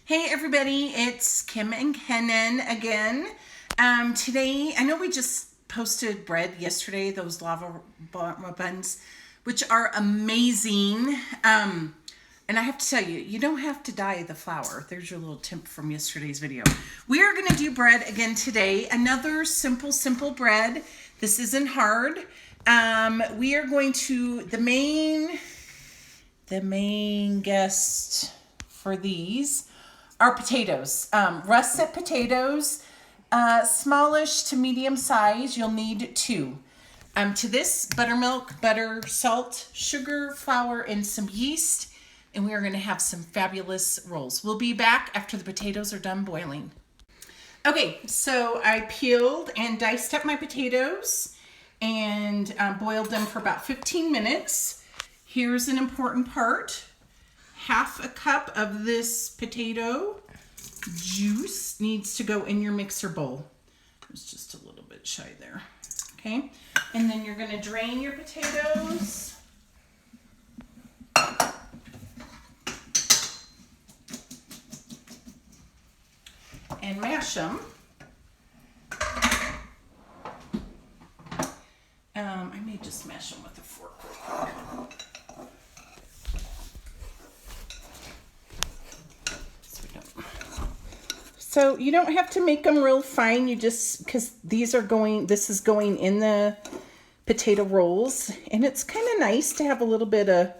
Hey everybody, it's Kim and Kenan again. Today, I know we just posted bread yesterday, those lava buns, which are amazing. And I have to tell you, you don't have to dye the flour. There's your little tip from yesterday's video. We are going to do bread again today. Another simple bread. This isn't hard. We are going to, the main guest for these are potatoes. Russet potatoes, smallish to medium size. You'll need 2. To this, buttermilk, butter, salt, sugar, flour, and some yeast. And we are going to have some fabulous rolls. We'll be back after the potatoes are done boiling. Okay, so I peeled and diced up my potatoes and boiled them for about 15 minutes. Here's an important part. Half a cup of this potato juice needs to go in your mixer bowl. It's just a little bit shy there. Okay, and then you're going to drain your potatoes. And mash them. I may just mash them with a fork real quick. So you don't have to make them real fine. You just, because this is going in the potato rolls, and it's kind of nice to have a little bit of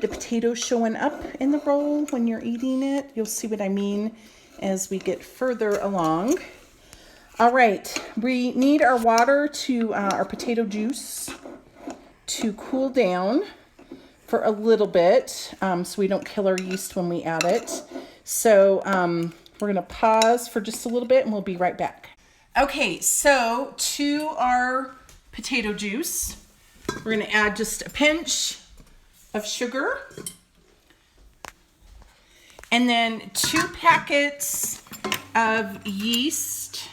potato showing up in the roll when you're eating it. You'll see what I mean as we get further along. All right, we need our water to our potato juice to cool down for a little bit, so we don't kill our yeast when we add it. So we're gonna pause for just a little bit and we'll be right back. Okay, so to our potato juice, we're gonna add just a pinch of sugar. And then 2 packets of yeast.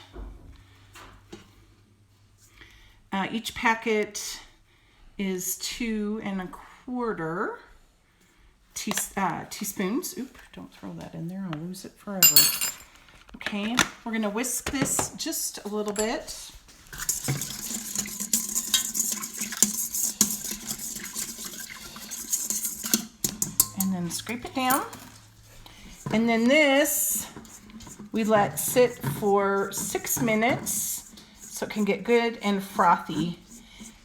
Each packet is 2 1/4 teaspoons. Oop, don't throw that in there. I'll lose it forever. Okay, we're going to whisk this just a little bit. And then scrape it down. And then this, we let sit for 6 minutes so it can get good and frothy.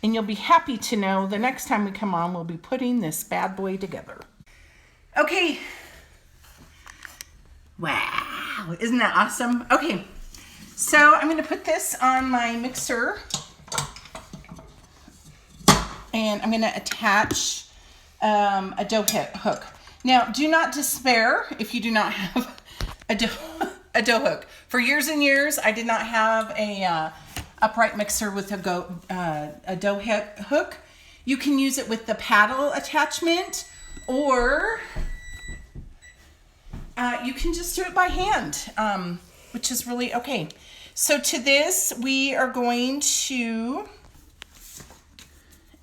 And you'll be happy to know the next time we come on, we'll be putting this bad boy together. Okay. Wow, isn't that awesome? Okay, so I'm going to put this on my mixer. And I'm going to attach a dough hook. Now, do not despair if you do not have a dough hook. For years and years, I did not have a upright mixer with a dough hook. You can use it with the paddle attachment, or you can just do it by hand, which is really okay. So to this, we are going to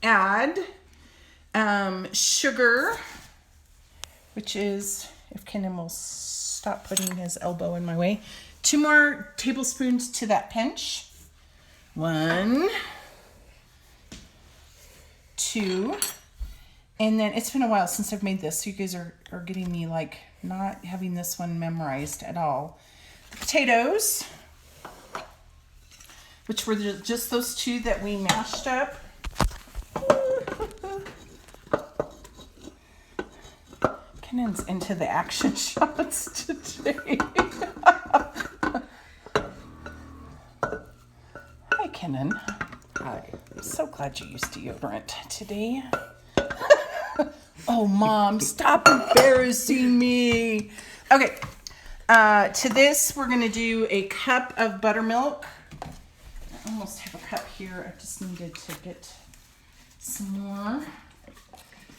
add sugar, which is, if Kenan will stop putting his elbow in my way, 2 more tablespoons to that pinch. 1, 2, and then it's been a while since I've made this, so you guys are getting me like not having this one memorized at all. The potatoes, which were just those 2 that we mashed up. Kenan's into the action shots today. Hi, Kenan. Hi. I'm so glad you used deodorant today. Oh, Mom, stop embarrassing me. Okay, to this, we're going to do a cup of buttermilk. I almost have a cup here. I just needed to get some more.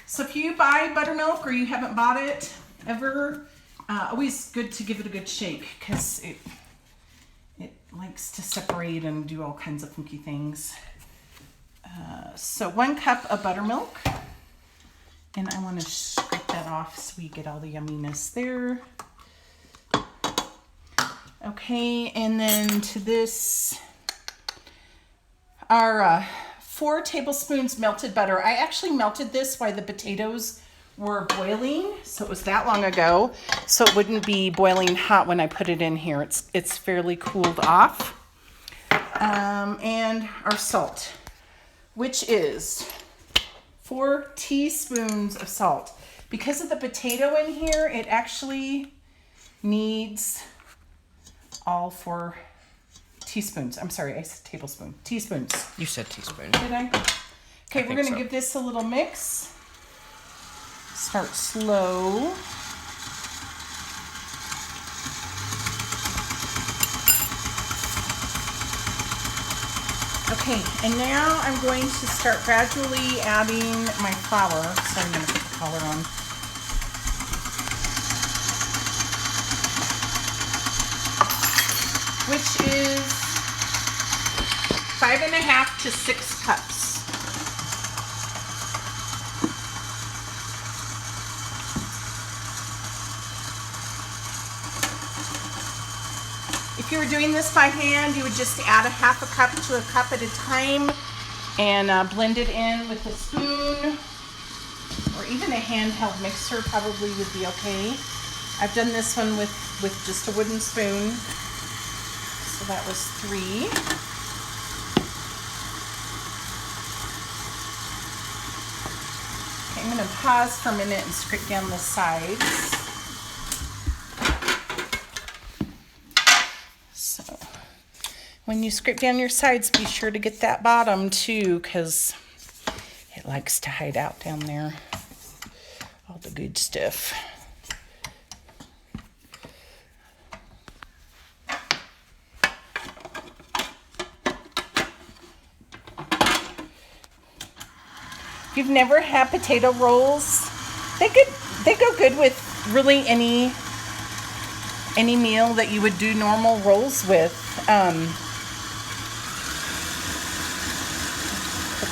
So if you buy buttermilk or you haven't bought it ever, always good to give it a good shake, because it likes to separate and do all kinds of funky things. So 1 cup of buttermilk, and I want to scrape that off so we get all the yumminess there. Okay, and then to this, our 4 tablespoons melted butter. I actually melted this while the potatoes were boiling, so it was that long ago, so it wouldn't be boiling hot when I put it in here. It's fairly cooled off. And our salt, which is 4 teaspoons of salt. Because of the potato in here, it actually needs all 4 teaspoons. I'm sorry, I said tablespoon. Teaspoons. You said teaspoon. Did I? Okay, we're going to so. give this a little mix. Start slow. Okay, and now I'm going to start gradually adding my flour. So I'm going to put the color on. Which is 5.5 to 6 cups. If you were doing this by hand, you would just add a 1/2 cup to a cup at a time and blend it in with a spoon, or even a handheld mixer probably would be okay. I've done this one with just a wooden spoon. So that was 3. Okay, I'm going to pause for a minute and scrape down the sides. So when you scrape down your sides, be sure to get that bottom too, because it likes to hide out down there. All the good stuff. If you've never had potato rolls, they go good with really any meal that you would do normal rolls with. Put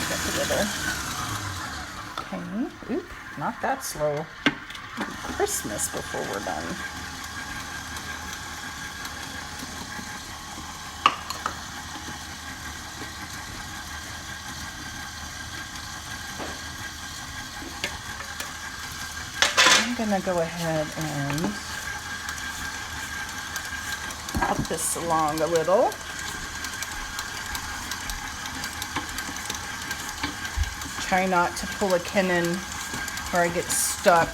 that together. Okay, oop, not that slow. Christmas before we're done. I'm gonna go ahead and help this along a little. Try not to pull a Kennan or I get stuck.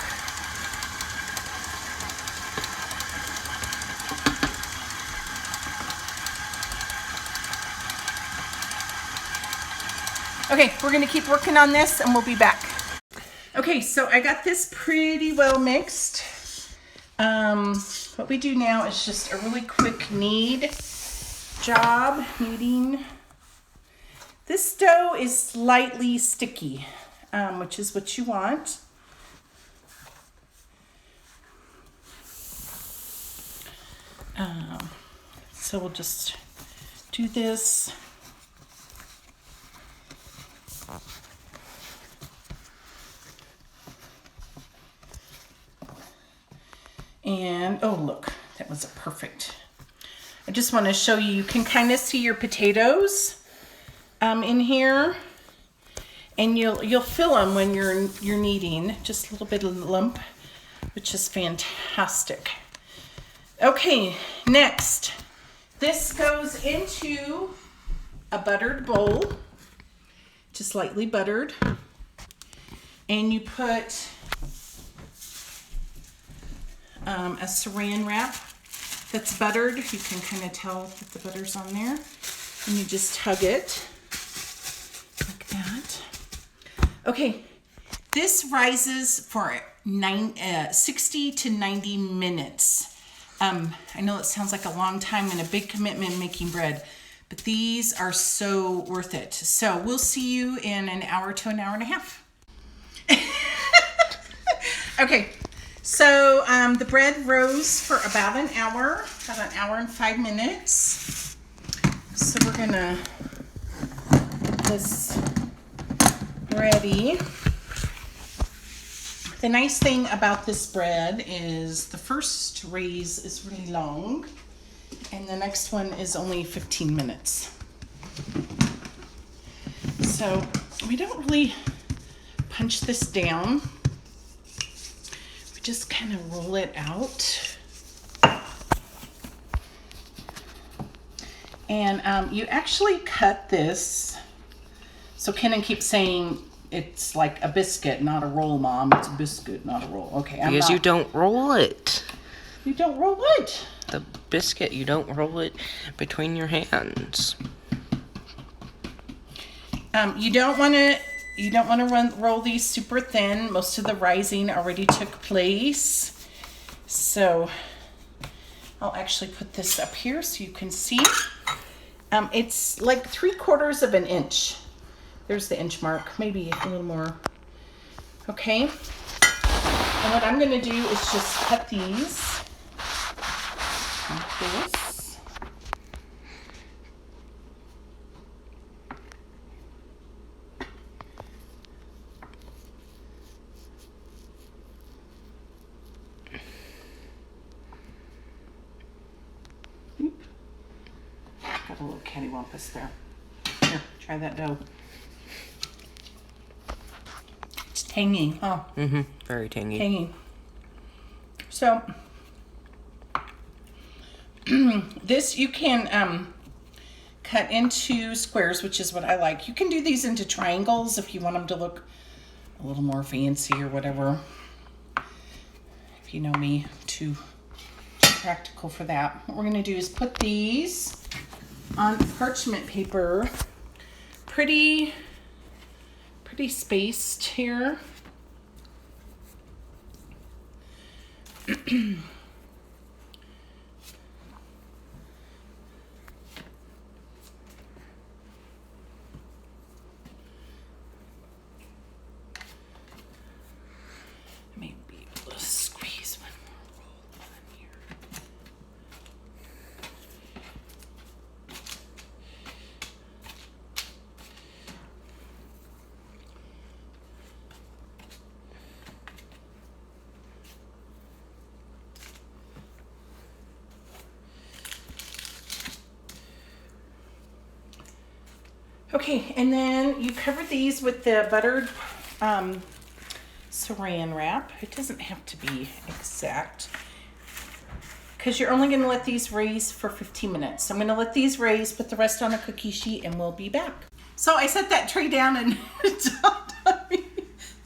Okay, we're gonna keep working on this and we'll be back. Okay, so I got this pretty well mixed. What we do now is just a really quick kneading. This dough is slightly sticky, which is what you want. So we'll just do this. And, oh look, that was perfect. I just want to show you, you can kind of see your potatoes in here. And you'll feel them when you're kneading, just a little bit of lump, which is fantastic. Okay, next, this goes into a buttered bowl, just lightly buttered. And you put a saran wrap that's buttered. You can kind of tell that the butter's on there. And you just hug it like that. Okay, this rises for 60 to 90 minutes. I know it sounds like a long time and a big commitment making bread, but these are so worth it. So we'll see you in an hour to an hour and a half. Okay, so the bread rose for about an hour and 5 minutes. So we're gonna get this ready. The nice thing about this bread is the first raise is really long And the next one is only 15 minutes. So we don't really punch this down. We just kind of roll it out. And you actually cut this. So Kenan keeps saying it's like a biscuit, not a roll, Mom. It's a biscuit, not a roll. Okay, because you don't roll it. You don't roll what? The biscuit, you don't roll it between your hands. You don't want to roll these super thin. Most of the rising already took place. So I'll actually put this up here so you can see. It's like 3/4 of an inch. There's the inch mark, maybe a little more. Okay. And what I'm going to do is just cut these like this. Oop. Got a little cattywampus there. Here, try that dough. It's tangy, huh? Mm-hmm. Very tangy. Tangy. So this you can cut into squares, which is what I like. You can do these into triangles if you want them to look a little more fancy or whatever. If you know me, too practical for that. What we're going to do is put these on parchment paper, pretty spaced here. Maybe able to squeeze one more roll on here. Okay, and then you cover these with the buttered saran wrap. It doesn't have to be exact because you're only going to let these raise for 15 minutes. So I'm going to let these raise, put the rest on a cookie sheet, and we'll be back. So I set that tray down and it dawned on me.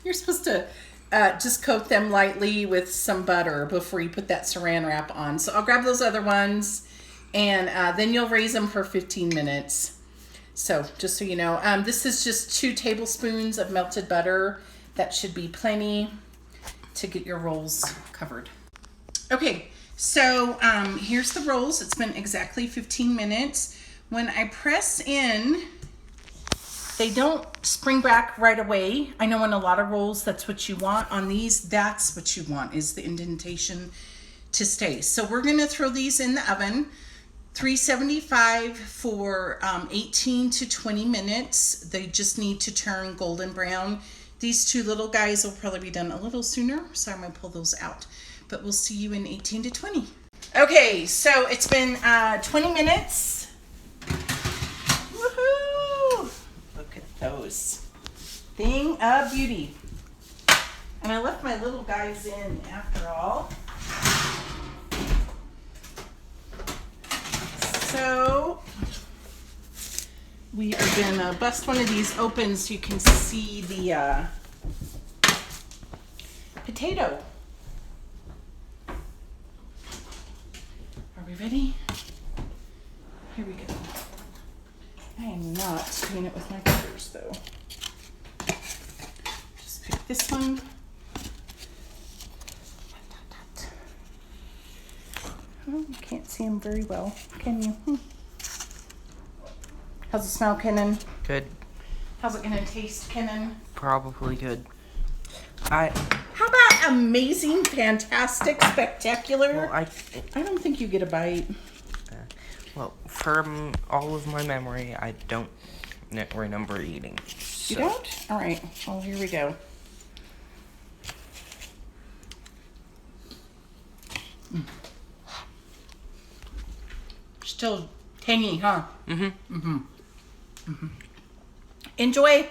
You're supposed to just coat them lightly with some butter before you put that saran wrap on. So I'll grab those other ones and then you'll raise them for 15 minutes. So just so you know, this is just 2 tablespoons of melted butter. That should be plenty to get your rolls covered. Okay, so here's the rolls. It's been exactly 15 minutes. When I press in, they don't spring back right away. I know on a lot of rolls, that's what you want. On these, that's what you want, is the indentation to stay. So we're gonna throw these in the oven. 375 for 18 to 20 minutes. They just need to turn golden brown. These 2 little guys will probably be done a little sooner, so I'm gonna pull those out. But we'll see you in 18 to 20. Okay, so it's been 20 minutes. Woohoo! Look at those. Thing of beauty. And I left my little guys in after all. So we are gonna bust one of these open so you can see the potato. Are we ready? Here we go. I am not doing it with my fingers though. Just pick this one. Oh, you can't see them very well, can you? How's it smell, Kenan? Good. How's it gonna taste, Kenan? Probably good. How about amazing, fantastic, spectacular? Well, I don't think you get a bite. Well, from all of my memory, I don't remember eating. So. You don't? All right. Well, here we go. Still tangy, huh? Mm-hmm. Mm-hmm. Mm-hmm. Enjoy.